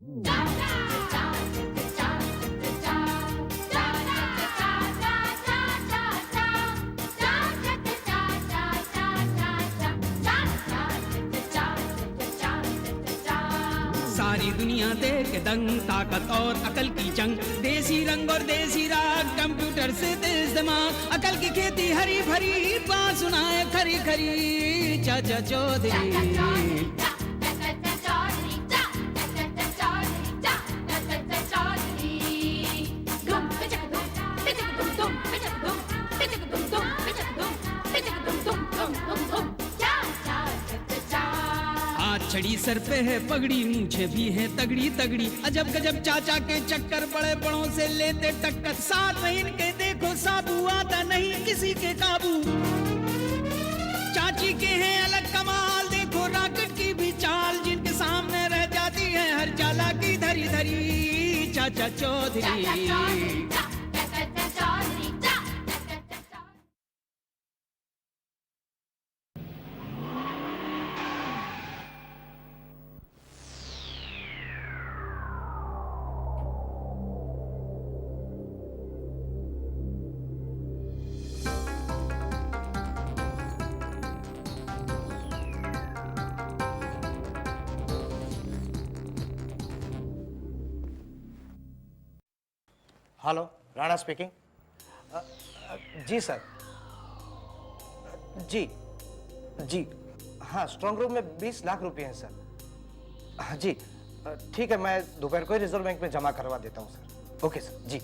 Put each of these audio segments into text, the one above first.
सारी दुनिया देख दंग, ताकत और अकल की जंग, देसी रंग और देसी राग, कंप्यूटर से तेज दिमाग, अकल की खेती हरी भरी, बात सुनाए खरी खरी चाचा चौधरी। छड़ी सर पे है पगड़ी, मूछे भी है तगड़ी तगड़ी, अजब गजब चाचा के चक्कर, बड़े बड़ों से लेते टक्कर, साथ में इनके देखो साबू, आता नहीं किसी के काबू। चाची के हैं अलग कमाल, देखो रॉकेट की भी चाल, जिनके सामने रह जाती है हर चाला की धरी धरी चाचा चौधरी। Hello, Rana speaking. जी सर। जी जी हाँ, स्ट्रांग रूम में 20 लाख रुपए हैं सर। जी ठीक है, मैं दोपहर को ही रिजर्व बैंक में जमा करवा देता हूँ सर। Okay sir. जी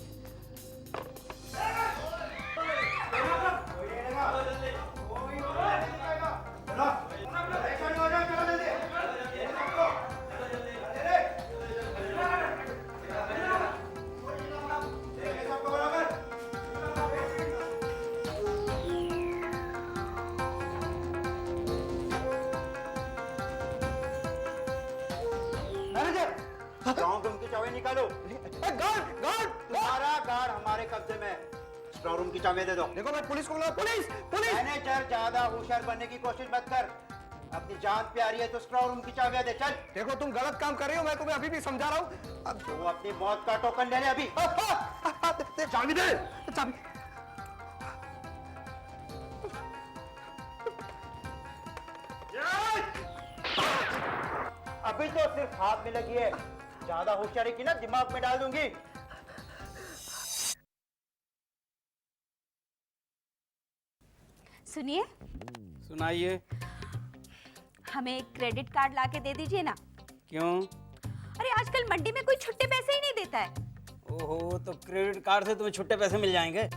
स्ट्रांग रूम की चाबी निकालो। गार्ड गार्ड, तुम्हारा गार्ड हमारे कब्जे में। स्ट्रांग रूम की चाबी दे दो। देखो मैं पुलिस को बुलाऊं। Police police. मैनेजर, ज्यादा होशियार बनने की कोशिश मत कर, अपनी जान प्यारी है तो स्ट्रांग रूम की चाबी दे। चल। देखो तुम गलत काम कर रहे हो, मैं तुम्हें अभी भी समझा रहा हूँ। अब तू अपनी मौत का टोकन ले ले अभी। चाबी दे। चाबी। अभी तो सिर्फ हाथ में लगी है, ज्यादा होशियारी की ना दिमाग में डाल दूंगी। सुनिए। सुनाइए। हमें एक क्रेडिट कार्ड लाके दे दीजिए ना। क्यों? अरे आजकल मंडी में कोई छुट्टे पैसे ही नहीं देता है। ओहो, तो क्रेडिट कार्ड से तुम्हें छुट्टे पैसे मिल जाएंगे।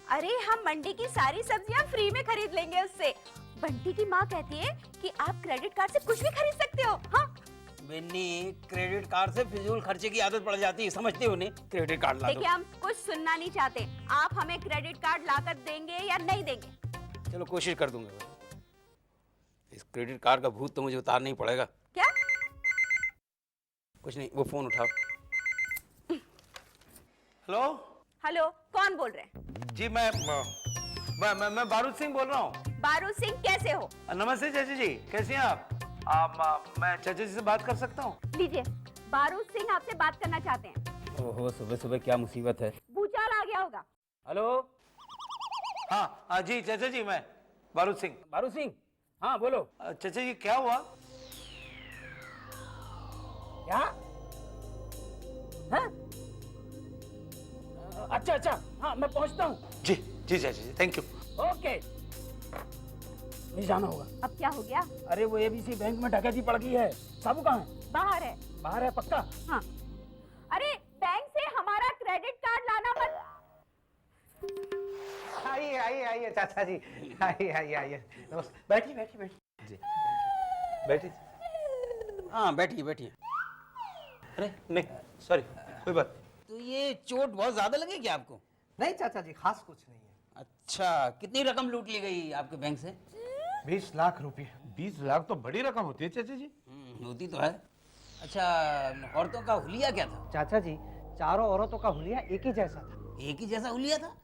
अरे हम मंडी की सारी सब्जियां फ्री में खरीद लेंगे उससे। बंटी की माँ कहती है कि आप क्रेडिट कार्ड से कुछ भी खरीद सकते हो। हाँ बिन्नी, क्रेडिट कार्ड से फिजूल खर्चे की आदत पड़ जाती है, समझती हो नहीं? क्रेडिट कार्ड ला दो। देखिए, हम कुछ सुनना नहीं चाहते। आप हमें क्रेडिट कार्ड लाकर देंगे या नहीं देंगे? चलो कोशिश कर दूंगा। इस क्रेडिट कार्ड का भूत तो मुझे उतारना ही पड़ेगा। क्या? कुछ नहीं, वो फोन उठाओ। हेलो हेलो, कौन बोल रहे हैं? जी, मैं बारूद सिंह बोल रहा हूँ। बारूद सिंह कैसे हो? नमस्ते चाची जी, कैसी हैं आप? मैं चाचा जी से बात कर सकता हूँ? लीजिए, बारूद सिंह आपसे बात करना चाहते हैं। ओहो, सुबह सुबह क्या मुसीबत है। भूचाल आ गया होगा। हेलो। हाँ जी चाचा जी, मैं बारूद सिंह। बारूद सिंह, हाँ बोलो। चाचा जी क्या हुआ? क्या? हाँ? अच्छा अच्छा, हाँ मैं पहुंचता हूँ। जी जी चाचा जी, थैंक यू। ओके, मुझे जाना होगा। अब क्या हो गया? अरे वो एबीसी बैंक में डकैती पड़ गई है। साबू कहाँ है? बाहर है। बाहर है पक्का? हाँ। अरे बैंक से हमारा क्रेडिट कार्ड लाना मत। आइए आइए आइए चाचा जी, आइए आइए आइए। नमस्ते। बैठिए बैठिए बैठिए। जी बैठिए। हाँ बैठिए बैठिए। अरे नहीं, सॉरी, कोई बात। तो ये चोट बहुत ज्यादा लगी क्या आपको? नहीं चाचा जी, खास कुछ नहीं है। अच्छा, कितनी रकम लूट ली गई आपके बैंक से? 20 लाख रुपए। 20 लाख तो बड़ी रकम होती है चाचा जी। होती तो है। अच्छा, औरतों का हुलिया क्या था? चाचा जी, चारों औरतों का हुलिया एक ही जैसा था। एक ही जैसा हुलिया था?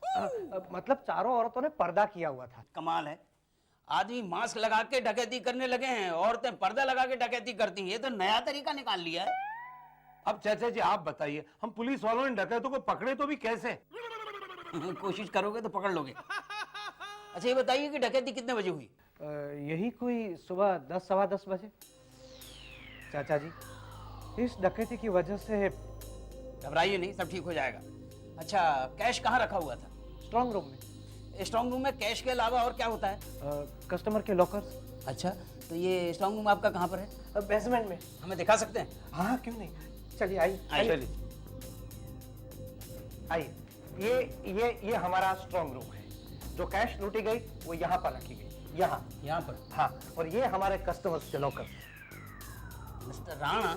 मतलब चारों औरतों ने पर्दा किया हुआ था। कमाल है, आदमी मास्क लगा के डकैती करने लगे हैं, औरतें पर्दा लगा के डकैती करती हैं। ये तो नया तरीका निकाल लिया है। अब चाचा जी आप बताइए, हम पुलिस वालों ने डकैतों को पकड़े तो भी कैसे? कोशिश करोगे तो पकड़ लोगे। अच्छा ये बताइए कि डकैती कितने बजे हुई? यही कोई सुबह 10 सवा 10 बजे। चाचा जी, इस डकैती की वजह से घबराइए नहीं, सब ठीक हो जाएगा। अच्छा कैश कहाँ रखा हुआ था? स्ट्रांग रूम में। स्ट्रांग रूम में कैश के अलावा और क्या होता है? कस्टमर के लॉकर्स। अच्छा तो ये स्ट्रांग रूम आपका कहाँ पर है? बेसमेंट में। हमें दिखा सकते हैं? हाँ क्यों नहीं, चलिए आइए। चलिए। आइए, ये हमारा स्ट्रांग रूम है। जो कैश लूटी गई वो यहाँ पर रखी गई, यहाँ पर। हाँ, और ये हमारे कस्टमर्स के लॉकर। मिस्टर राणा,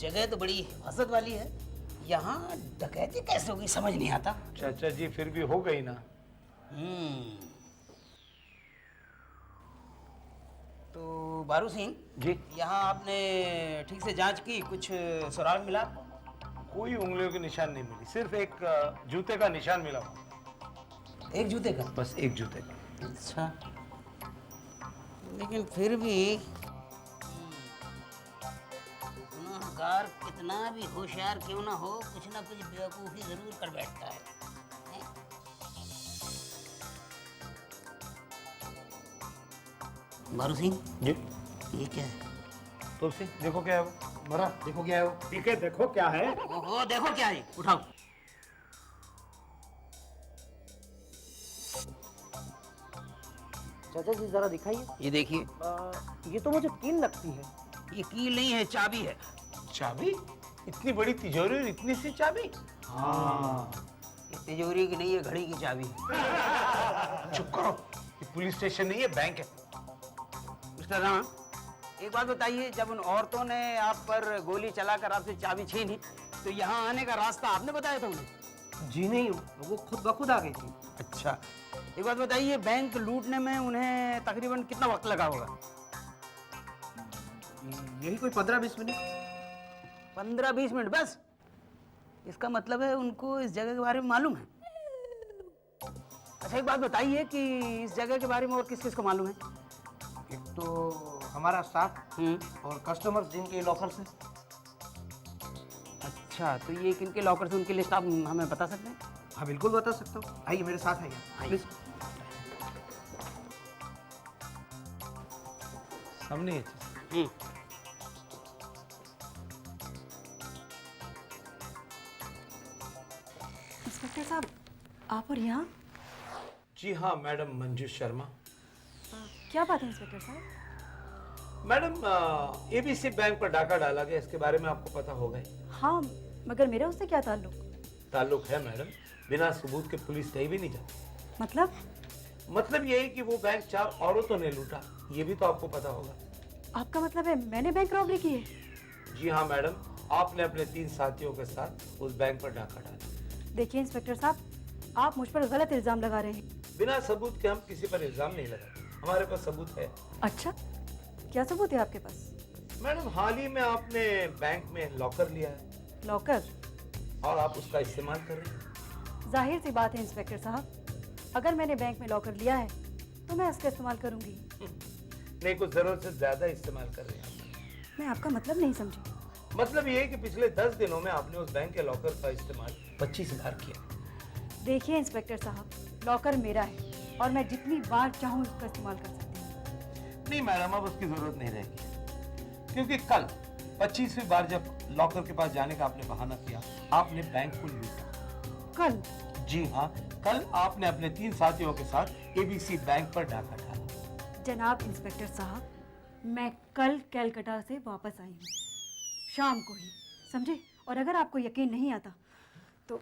जगह तो बड़ी हसद वाली है, यहाँ डकैती कैसे होगी समझ नहीं आता। चाचा जी फिर भी हो गई ना। तो बारू सिंह जी। यहाँ आपने ठीक से जांच की, कुछ सुराग मिला? कोई उंगलियों के निशान नहीं मिली, सिर्फ एक जूते का निशान मिला। एक जूते का? बस एक जूते का। अच्छा, लेकिन फिर भी गुनहगार कितना भी होशियार क्यों ना हो, कुछ ना कुछ बेवकूफी जरूर कर बैठता है। बारू सिंह जी। ये क्या है? तुलसी देखो क्या है वो। मरा देखो क्या है वो। ठीक है देखो क्या है। ओहो देखो क्या है, उठाओ। चाचा जी जरा दिखाइए। ये देखिए। ये तो मुझे कील लगती है। ये कील नहीं है, चाबी है। चाबी? इतनी बड़ी तिजोरी और इतनी सी चाबी? हाँ, ये तिजोरी की नहीं है, घड़ी की चाबी है। चुप करो, ये पुलिस स्टेशन नहीं है, बैंक है। मिस्टर राणा, एक बात बताइए, जब उन औरतों ने आप पर गोली चलाकर आपसे चाबी छीनी तो यहाँ आने का रास्ता आपने बताया था उन्हें? जी नहीं, वो खुद ब खुद आ गई थी। अच्छा, एक बात बताइए, बैंक लूटने में उन्हें तकरीबन कितना वक्त लगा होगा? यही कोई 15-20 मिनट। 15-20 मिनट बस? इसका मतलब है उनको इस जगह के बारे में मालूम है। अच्छा एक बात बताइए कि इस जगह के बारे में और किस किस को मालूम है? एक तो हमारा स्टाफ और कस्टमर्स जिनके लॉकर से। अच्छा, तो ये किनके लॉकर से उनकी लिस्ट आप हमें बता सकते हैं? हाँ बिल्कुल बता सकता हूँ, आइए मेरे साथ आइए प्लीज। सामने है। इंस्पेक्टर साहब, आप और यहाँ? जी हाँ मैडम, मंजू शर्मा। क्या बात है इंस्पेक्टर साहब? मैडम एबीसी बैंक पर डाका डाला गया, इसके बारे में आपको पता होगा ही। हाँ, मगर मेरा उससे क्या ताल्लुक? ताल्लुक है मैडम, बिना सबूत के पुलिस कहीं भी नहीं जाती। मतलब यही कि वो बैंक 4 औरतों ने लूटा, ये भी तो आपको पता होगा। आपका मतलब है मैंने बैंक रॉबरी की है? जी हाँ मैडम, आपने अपने 3 साथियों के साथ उस बैंक पर डाका डाला। देखिए इंस्पेक्टर साहब, आप मुझ पर गलत इल्जाम लगा रहे हैं। बिना सबूत के हम किसी पर इल्जाम नहीं लगाते, हमारे पास सबूत है। अच्छा, क्या सबूत है आपके पास? मैडम हाल ही में आपने बैंक में लॉकर लिया है लॉकर? और आप उसका इस्तेमाल कर रहे हैं। जाहिर सी बात है इंस्पेक्टर साहब, अगर मैंने बैंक में लॉकर लिया है तो मैं इसका इस्तेमाल करूंगी। नहीं, कुछ जरूरत से ज्यादा इस्तेमाल कर रहे हैं। मैं आपका मतलब नहीं समझी। मतलब ये है कि पिछले 10 दिनों में आपने उस बैंक के लॉकर का इस्तेमाल 25 बार किया। देखिए इंस्पेक्टर साहब, लॉकर मेरा है और मैं जितनी बार चाहूँ उसका इस्तेमाल कर सकती हूँ। नहीं मैडम, अब उसकी जरूरत नहीं रहेगी, क्योंकि कल 25वीं बार जब लॉकर के पास जाने का आपने बहाना किया, आपने बैंक को लूटा। कल? जी हाँ, कल आपने अपने 3 साथियों के साथ एबीसी बैंक पर डाका डाला। जनाब इंस्पेक्टर साहब, मैं कल कलकत्ता से वापस आई हूँ, शाम को ही, समझे? और अगर आपको यकीन नहीं आता तो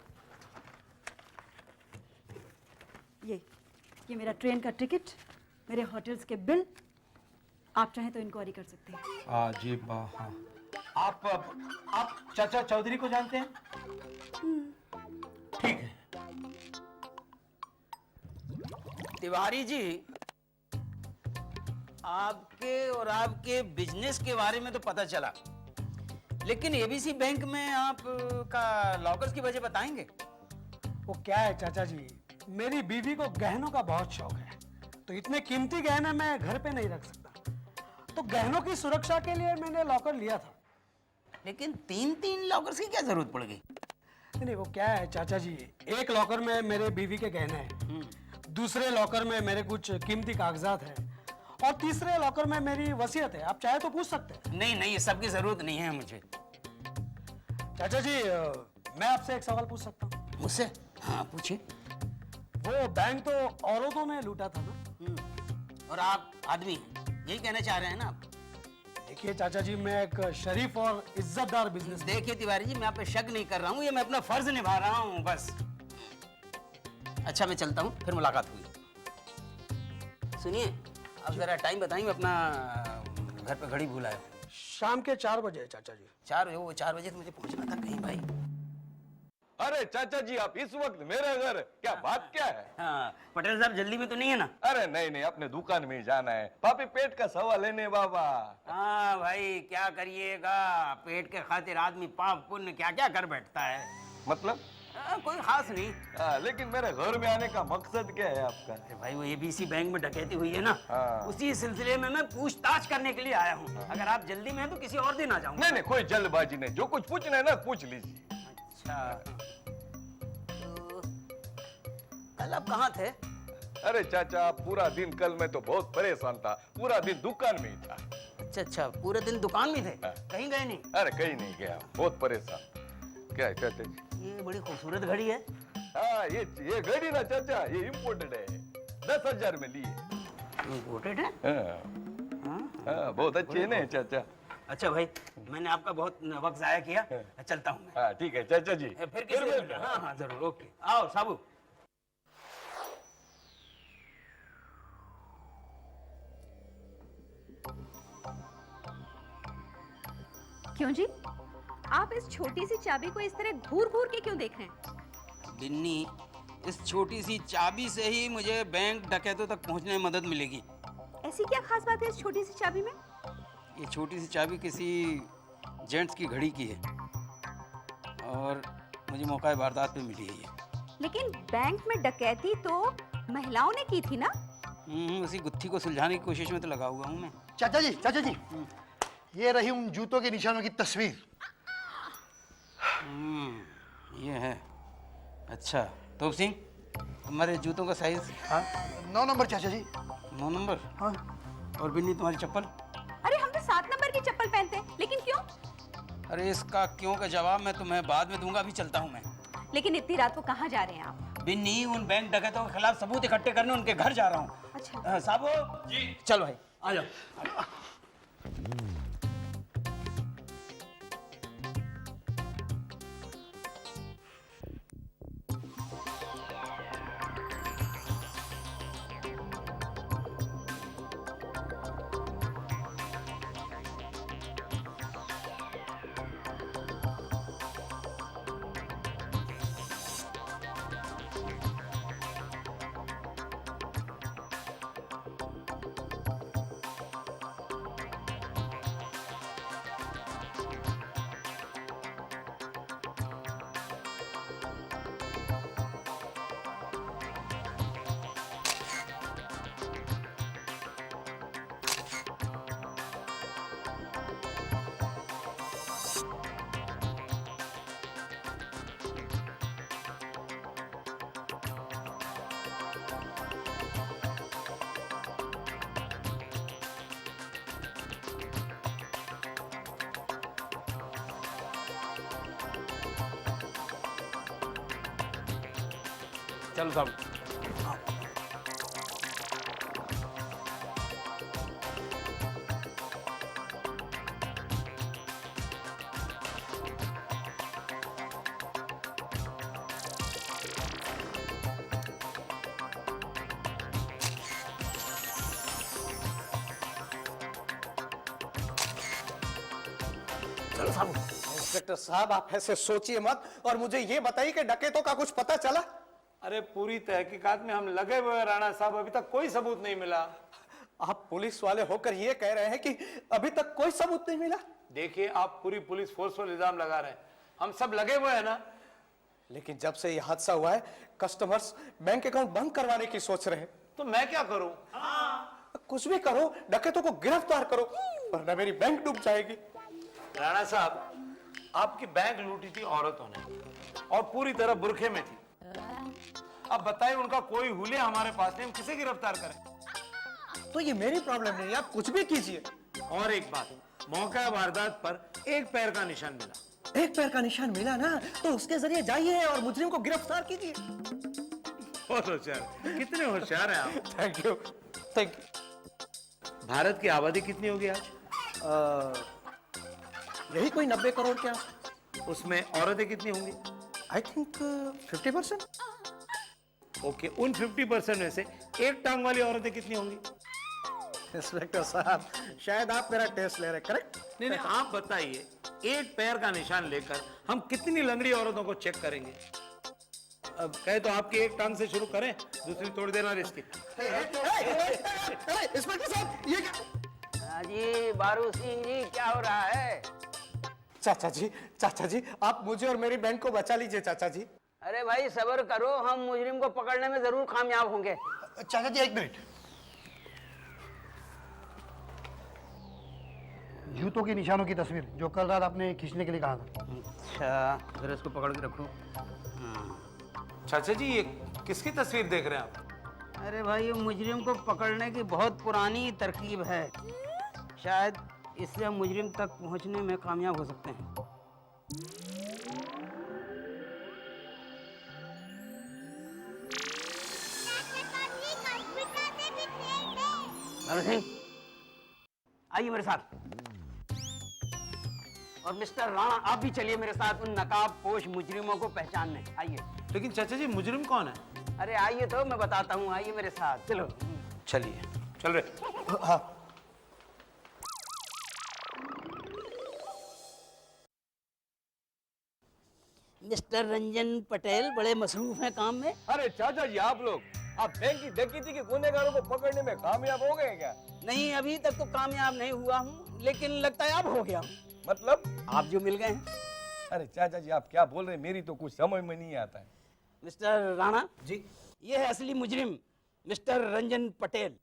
ये मेरा ट्रेन का टिकट, मेरे होटल्स के बिल, आप चाहें तो इंक्वायरी कर सकते हैं। जी हाँ। आप चाचा चौधरी को जानते हैं? ठीक है। तिवारी जी, आपके और आपके बिजनेस के बारे में तो पता चला, लेकिन एबीसी बैंक में आप का लॉकर्स की वजह बताएंगे? वो क्या है चाचा जी, मेरी बीवी को गहनों का बहुत शौक है, तो इतने कीमती गहने मैं घर पे नहीं रख सकता, तो गहनों की सुरक्षा के लिए मैंने लॉकर लिया था। लेकिन 3-3 लॉकर्स की क्या जरूरत पड़ गई? नहीं वो क्या है चाचा जी, एक लॉकर में मेरे बीवी के गहने हैं, दूसरे लॉकर में मेरे कुछ कीमती कागजात हैं और तीसरे लॉकर में मेरी वसीयत है। आप चाहे तो पूछ सकते हैं। नहीं नहीं, ये सब की जरूरत नहीं है मुझे। चाचा जी मैं आपसे एक सवाल पूछ सकता हूँ? मुझसे? हाँ पूछिए। वो बैंक तो औरतों ने लूटा था ना? और आप आदमी हैं, यही कहना चाह रहे हैं ना आप? देखिए चाचा जी, मैं एक शरीफ और इज्जतदार बिजनेस। देखिए तिवारी जी, मैं आप पे शक नहीं कर रहा हूँ, ये मैं अपना फर्ज निभा रहा हूँ बस। अच्छा मैं चलता हूँ, फिर मुलाकात हुई। सुनिए, अब जरा टाइम बताइए, अपना घर पे घड़ी भूला है। शाम के 4 बजे चाचा जी। 4 बजे? वो 4 बजे तो मुझे पहुंचना था कहीं भाई। अरे चाचा जी, आप इस वक्त मेरे घर, क्या बात क्या है? हाँ पटेल साहब जल्दी में तो नहीं है ना? अरे नहीं नहीं, अपने दुकान में ही जाना है, पापी पेट का सवाल है ने बाबा। हाँ भाई, क्या करिएगा, पेट के खातिर आदमी पाप पुण्य क्या क्या कर बैठता है। मतलब? कोई खास नहीं। लेकिन मेरे घर में आने का मकसद क्या है आपका? अरे भाई वो एबीसी बैंक में डकैती हुई है ना, हाँ। उसी सिलसिले में मैं पूछताछ करने के लिए आया हूँ। अगर आप जल्दी में हैं तो किसी और दिन आ जाऊंगा। नहीं नहीं, कोई जल्दबाजी नहीं, जो कुछ पूछना है ना पूछ लीजिए। अच्छा तो कल आप कहाँ थे? अरे चाचा, पूरा दिन कल मैं तो बहुत परेशान था, पूरा दिन दुकान में ही था। अच्छा, पूरे दिन दुकान में थे? हाँ। कहीं गए नहीं? अरे कहीं नहीं गया, बहुत परेशान। क्या है चाचा जी? ये बड़ी खूबसूरत घड़ी है। हाँ ये घड़ी ना चाचा, ये इम्पोर्टेड है, 10,000 में ली है। इम्पोर्टेड है? हाँ, बहुत अच्छी है ना चाचा। अच्छा भाई, मैंने आपका बहुत वक्त जाया किया, चलता हूँ मैं। हाँ ठीक है चाचा जी, फिर किसी दिन। हाँ हाँ जरूर, ओके। आओ साबू। क्यों जी, आप इस छोटी सी चाबी को इस तरह घूर घूर के क्यों देख रहे हैं? बिन्नी, इस छोटी सी चाबी से ही मुझे बैंक डकैतों तक पहुंचने में मदद मिलेगी। ऐसी क्या खास बात है इस छोटी सी चाबी में? ये छोटी सी चाबी किसी जेंट्स की घड़ी की है और मुझे मौका वारदात पे मिली है ये। लेकिन बैंक में डकैती तो महिलाओं ने की थी ना? उसी गुत्थी को सुलझाने की कोशिश में तो लगा हुआ हूँ मैं। चाचा जी, ये रही उन जूतों के निशानों की तस्वीर। ये है। अच्छा तोप सिंह, तुम्हारे जूतों का साइज? हाँ 9 नंबर चाचा जी। 9 नंबर? हाँ। और बिन्नी तुम्हारी चप्पल? अरे हम तो 7 नंबर की चप्पल पहनते हैं, लेकिन क्यों? अरे इसका क्यों का जवाब मैं तुम्हें बाद में दूंगा, अभी चलता हूँ मैं। लेकिन इतनी रात को कहाँ जा रहे हैं आप? बिन्नी, उन बैंक डकैतों के खिलाफ सबूत इकट्ठे करने उनके घर जा रहा हूँ। अच्छा। साबो जी, चल भाई आ जाओ। चलो साहब। चलो साबू। इंस्पेक्टर साहब, आप ऐसे सोचिए मत और मुझे ये बताइए कि डकैतों का कुछ पता चला? अरे पूरी तहकीकात में हम लगे हुए हैं राणा साहब, अभी तक कोई सबूत नहीं मिला। आप पुलिस वाले होकर ये कह रहे हैं कि अभी तक कोई सबूत नहीं मिला? देखिए, आप पूरी पुलिस फोर्स पर इल्जाम लगा रहे हैं, हम सब लगे हुए हैं ना। लेकिन जब से ये हादसा हुआ है, कस्टमर्स बैंक अकाउंट बंद करवाने की सोच रहे हैं। तो मैं क्या करूं? कुछ भी करो, डकैतों को गिरफ्तार करो, वरना मेरी बैंक डूब जाएगी। राणा साहब, आपकी बैंक लूटी थी औरतों ने और पूरी तरह बुरखे में थी। अब बताइए, उनका कोई हुलिया हमारे पास नहीं, हम किसे गिरफ्तार करें? तो ये मेरी प्रॉब्लम नहीं है, आप कुछ भी कीजिए। और एक बात, मौका वारदात पर एक पैर का निशान मिला। एक पैर का निशान मिला ना, तो उसके जरिए जाइए और मुजरिम को गिरफ्तार कीजिए। बहुत होशियार, कितने होशियार हैं आप। Thank you, thank you. Bharat की आबादी कितनी होगी आज? यही कोई 90 करोड़ के आसपास। उसमें औरतें कितनी होंगी? I think 50%। ओके, उन 50% में से एक टांग वाली औरतें कितनी होंगी? इंस्पेक्टर साहब, शायद आप मेरा टेस्ट ले रहे हैं, करेक्ट? नहीं नहीं, आप बताइए, एक पैर का निशान लेकर हम कितनी लंगड़ी औरतों को चेक करेंगे? अब कहे तो आपकी एक टांग से शुरू करें, दूसरी तोड़ देना रिस्की। इंस्पेक्टर साहब, ये क्या? जी बारू सिंह जी, क्या हो रहा है? चाचा जी, आप मुझे और मेरी बैंक को बचा लीजिए चाचा जी। अरे भाई सब्र करो, हम मुजरिम को पकड़ने में जरूर कामयाब होंगे। चाचा जी, एक मिनट। जूतों के निशानों की तस्वीर जो कल रात आपने खींचने के लिए कहा था। अच्छा, जरा इसको पकड़ के रखो। चाचा जी, ये किसकी तस्वीर देख रहे हैं आप? अरे भाई, ये मुजरिम को पकड़ने की बहुत पुरानी तरकीब है। शायद इससे हम मुजरिम तक पहुंचने में कामयाब हो सकते हैं। बारू सिंह, आइए मेरे साथ। और मिस्टर राणा, आप भी चलिए मेरे साथ उन नकाबपोश मुजरिमों को पहचानने। आइए। लेकिन चाचा जी, मुजरिम कौन है? अरे आइए तो मैं बताता हूँ, आइए मेरे साथ, चलो। चलिए, चल रहे। हाँ। मिस्टर रंजन पटेल बड़े मसरूफ हैं काम में। अरे चाचा जी, आप लोग बैंक की डकैती के गुनहगारों को पकड़ने में कामयाब हो गए क्या? नहीं, अभी तक तो कामयाब नहीं हुआ हूँ, लेकिन लगता है अब हो गया हूँ। मतलब? आप जो मिल गए हैं। अरे चाचा जी, आप क्या बोल रहे हैं? मेरी तो कुछ समझ में नहीं आता है। मिस्टर राणा जी। ये है असली मुजरिम, मिस्टर रंजन पटेल।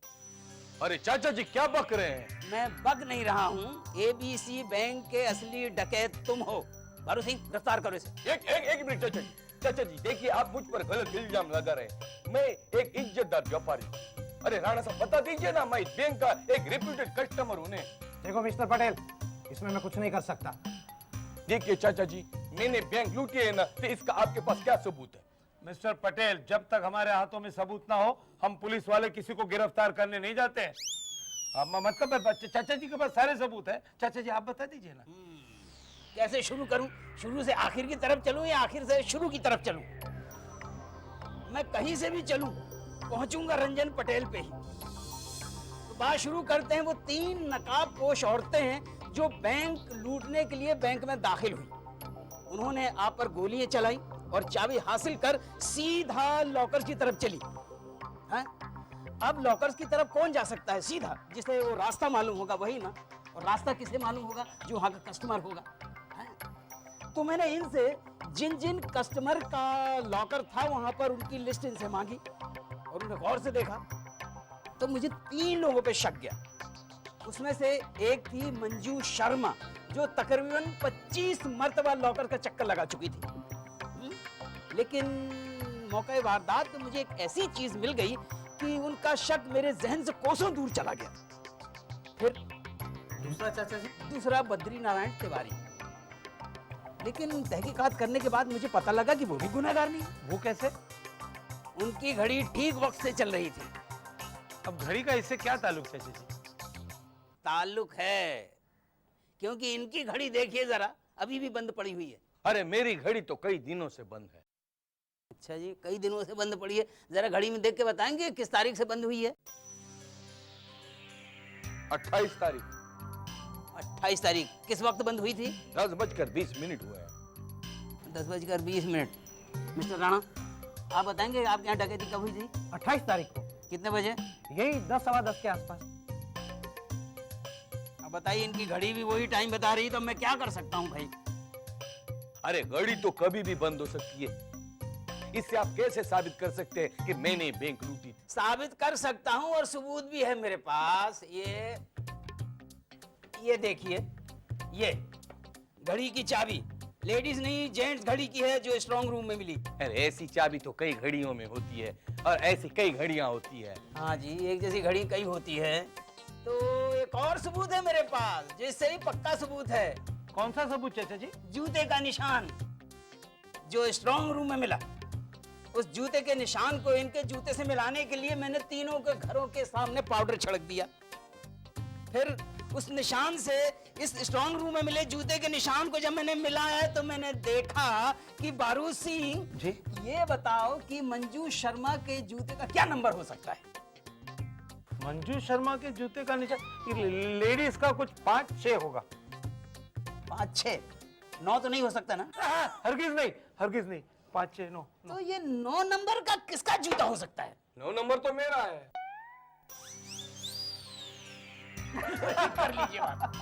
अरे चाचा जी, क्या बक रहे हैं? मैं बग नहीं रहा हूँ, एबीसी बैंक के असली डकैत तुम हो। बारू सिंह, गिरफ्तार करो इसे। एक मिनट चाचा जी। चाचा जी देखिए, आप मुझ पर गलत इल्जाम लगा रहे हैं। मैं एक इज्जतदार व्यापारी हूँ। अरे राणा साहब, बता दीजिए ना, मैं इस बैंक का एक रेप्यूटेड कस्टमर हूँ। देखो मिस्टर पटेल, इसमें मैं कुछ नहीं कर सकता। देखिए चाचा जी, मैंने बैंक लूटी है ना, तो इसका आपके पास क्या सबूत है? मिस्टर पटेल, जब तक हमारे हाथों में सबूत ना हो, हम पुलिस वाले किसी को गिरफ्तार करने नहीं जाते हैं। मतलब चाचा जी के पास सारे सबूत है। चाचा जी, आप बता दीजिए ना। कैसे शुरू करूं? शुरू से आखिर की तरफ चलूं या आखिर से शुरू की तरफ चलूं? मैं कहीं से भी चलूं, पहुंचूंगा रंजन पटेल पे ही। तो बात शुरू करते हैं। वो 3 नकाबपोश औरतें हैं जो बैंक लूटने के लिए बैंक में दाखिल हुई। उन्होंने आप पर गोलियां चलाई और चाबी हासिल कर सीधा लॉकर की तरफ चली। हैं? अब लॉकर्स की तरफ कौन जा सकता है? सीधा जिसे वो रास्ता मालूम होगा वही ना। और रास्ता किसे मालूम होगा? जो वहां का कस्टमर होगा। तो मैंने इनसे जिन जिन कस्टमर का लॉकर था वहां पर उनकी लिस्ट इनसे मांगी और उन्हें गौर से देखा तो मुझे 3 लोगों पे शक गया। उसमें से एक थी मंजू शर्मा, जो तकरीबन 25 मर्तबा लॉकर का चक्कर लगा चुकी थी। लेकिन मौके वारदात तो मुझे एक ऐसी चीज मिल गई कि उनका शक मेरे जहन से कोसों दूर चला गया। फिर दूसरा चाचा जी, दूसरा बद्री नारायण तिवारी। लेकिन तहकीकात करने के बाद मुझे पता लगा कि वो भी गुनहगार नहीं। वो कैसे? उनकी घड़ी ठीक वक्त से चल रही थी। अब घड़ी का इससे क्या ताल्लुक चाचा जी? ताल्लुक है, क्योंकि इनकी घड़ी देखिए जरा, अभी भी बंद पड़ी हुई है। अरे मेरी घड़ी तो कई दिनों से बंद है। अच्छा जी, कई दिनों से बंद पड़ी है। जरा घड़ी में देख के बताएंगे किस तारीख से बंद हुई है? 28 तारीख। 28 तारीख। किस वक्त बंद हुई थी? 10:20 हुए हैं। 10:20। मिस्टर राणा, आप बताएंगे आपके यहाँ डकैती कब हुई थी? 28 तारीख को। कितने बजे? यही 10 सवा 10 के आसपास। अब बताइए, इनकी घड़ी भी वही टाइम बता रही, तो मैं क्या कर सकता हूँ भाई? अरे घड़ी तो कभी भी बंद हो सकती है। इससे आप कैसे साबित कर सकते हैं कि मैंने बैंक लूटी थी? साबित कर सकता हूँ और सबूत भी है मेरे पास। ये देखिए, ये घड़ी की चाबी लेडीज नहीं जेंट्स घड़ी की है जो स्ट्रांग रूम में मिली। अरे ऐसी चाबी तो कई घड़ियों में होती है और ऐसी कई घड़ियां होती है। हाँ जी, एक जैसी घड़ी कई होती है। तो एक और सबूत है मेरे पास, जिससे ही पक्का सबूत है। कौन सा सबूत चाचा जी? जूते का निशान जो स्ट्रांग रूम में मिला। उस जूते के निशान को इनके जूते से मिलाने के लिए मैंने तीनों के घरों के सामने पाउडर छिड़क दिया। फिर उस निशान से इस स्ट्रांग रूम में मिले जूते के निशान को जब मैंने मिलाया तो मैंने देखा कि बारूद सिंह जी? ये बताओ कि मंजू शर्मा के जूते का क्या नंबर हो सकता है? मंजू शर्मा के जूते का निशान लेडीज का कुछ 5-6 होगा। 5-6, 9 तो नहीं हो सकता ना? हरगिज नहीं 5-6 9। तो ये 9 नंबर का किसका जूता हो सकता है? 9 नंबर तो मेरा है। कर लीजिए बात।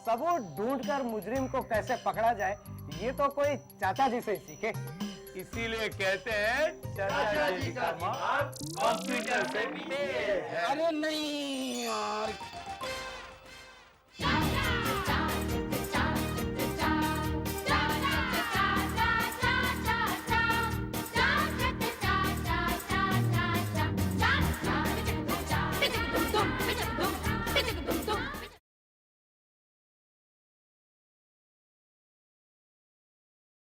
सबूत ढूंढकर मुजरिम को कैसे पकड़ा जाए ये तो कोई चाचा जी से ही सीखे। इसीलिए कहते हैं चाचा जी का दिमाग कंप्यूटर से तेज है। अरे नहीं,